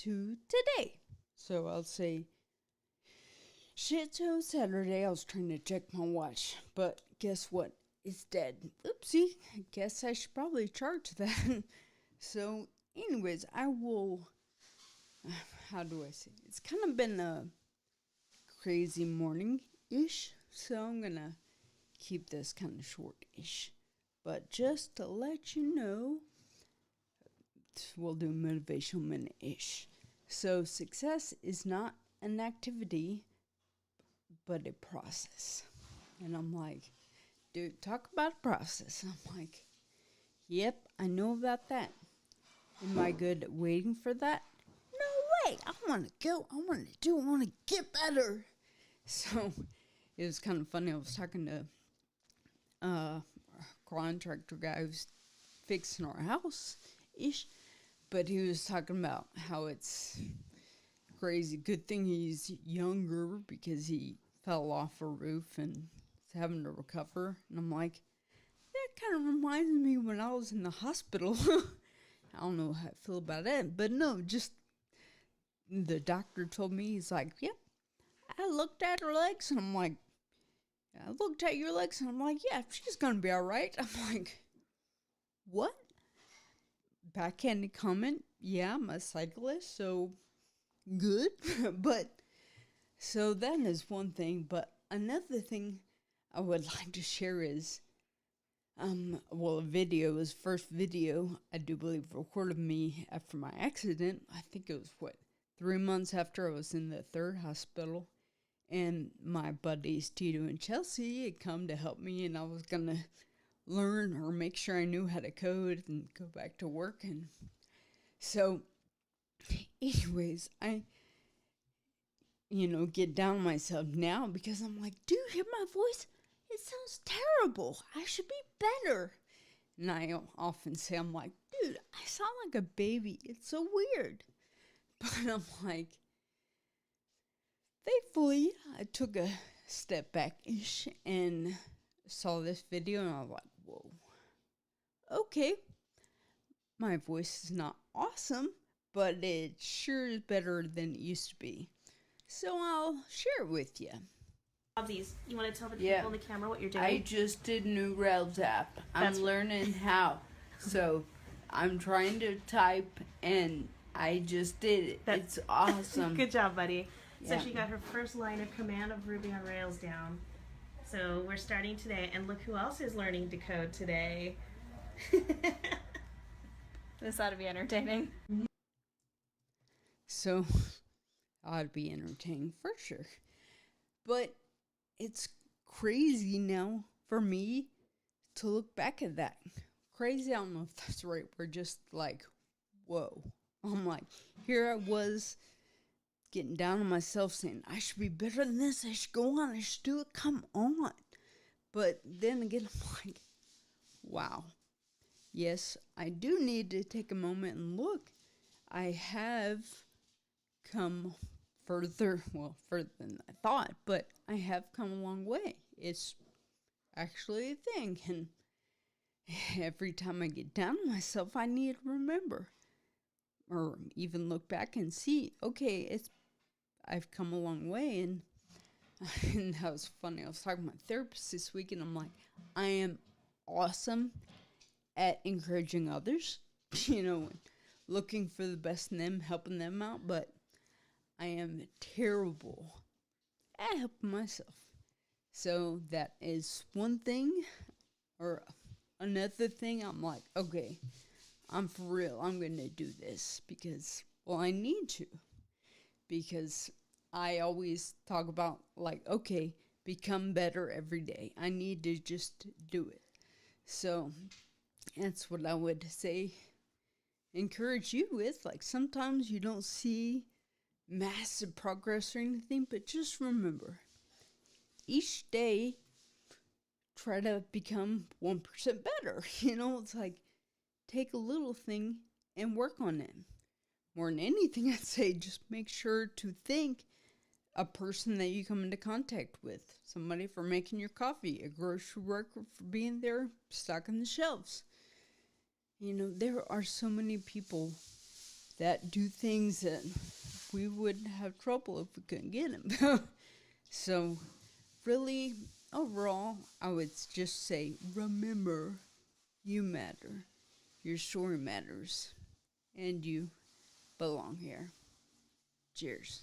to today. So I'll say, shit, so Saturday I was trying to check my watch, but guess what? It's dead. Oopsie. I guess I should probably charge that. So, anyways, I will. How do I say? It's kind of been a crazy morning ish, so I'm gonna keep this kind of short ish. But just to let you know, we'll do motivational minute ish. So, success is not an activity, but a process. And I'm like, dude, talk about a process. I'm like, yep, I know about that. Am I good at waiting for that? No way. I want to go. I want to do. I want to get better. So it was kind of funny. I was talking to a contractor guy who's fixing our house-ish, but he was talking about how it's crazy. Good thing he's younger because he fell off a roof and is having to recover. And I'm like, that kind of reminds me when I was in the hospital. I don't know how I feel about it, but no, just the doctor told me, he's like, yep, I looked at her legs and I'm like, I looked at your legs and I'm like, yeah, she's going to be all right. I'm like, what? Backhanded comment. Yeah, I'm a cyclist, so good. But so that is one thing. But another thing I would like to share is, a video was first video I do believe recorded me after my accident. I think it was 3 months after I was in the third hospital, and my buddies Tito and Chelsea had come to help me, and I was gonna learn or make sure I knew how to code and go back to work. And so anyways, I get down on myself now because I'm like, do you hear my voice? It sounds terrible. I should be better. And I often say, I'm like, dude, I sound like a baby. It's so weird. But I'm like, thankfully, I took a step back-ish and saw this video, and I was like, whoa. Okay. My voice is not awesome, but it sure is better than it used to be. So I'll share it with you. These. You want to tell the people on the camera what you're doing? I just did New Rails app. I'm learning how. So I'm trying to type, and I just did it. It's awesome. Good job, buddy. Yeah. So she got her first line of command of Ruby on Rails down. So we're starting today, and look who else is learning to code today. This ought to be entertaining. So ought to be entertaining for sure. But it's crazy now for me to look back at that. Crazy, I don't know if that's right. We're just like, whoa. I'm like, here I was getting down on myself saying, I should be better than this. I should go on. I should do it. Come on. But then again, I'm like, wow. Yes, I do need to take a moment and look. I have come further than I thought, but I have come a long way. It's actually a thing, and every time I get down on myself, I need to remember, or even look back and see, okay, I've come a long way. And that was funny. I was talking to my therapist this week, and I'm like, I am awesome at encouraging others, looking for the best in them, helping them out, but I am terrible at helping myself. So that is one thing. Or another thing, I'm like, okay, I'm for real. I'm going to do this because, I need to. Because I always talk about, like, okay, become better every day. I need to just do it. So that's what I would say, encourage you with. Like, sometimes you don't see massive progress or anything, but just remember, each day, try to become 1% better. It's like, take a little thing and work on it. More than anything, I'd say just make sure to thank a person that you come into contact with. Somebody for making your coffee, a grocery worker for being there, stocking the shelves. There are so many people that do things that we wouldn't have trouble if we couldn't get them. So, really, overall, I would just say, remember, you matter. Your story matters. And you belong here. Cheers.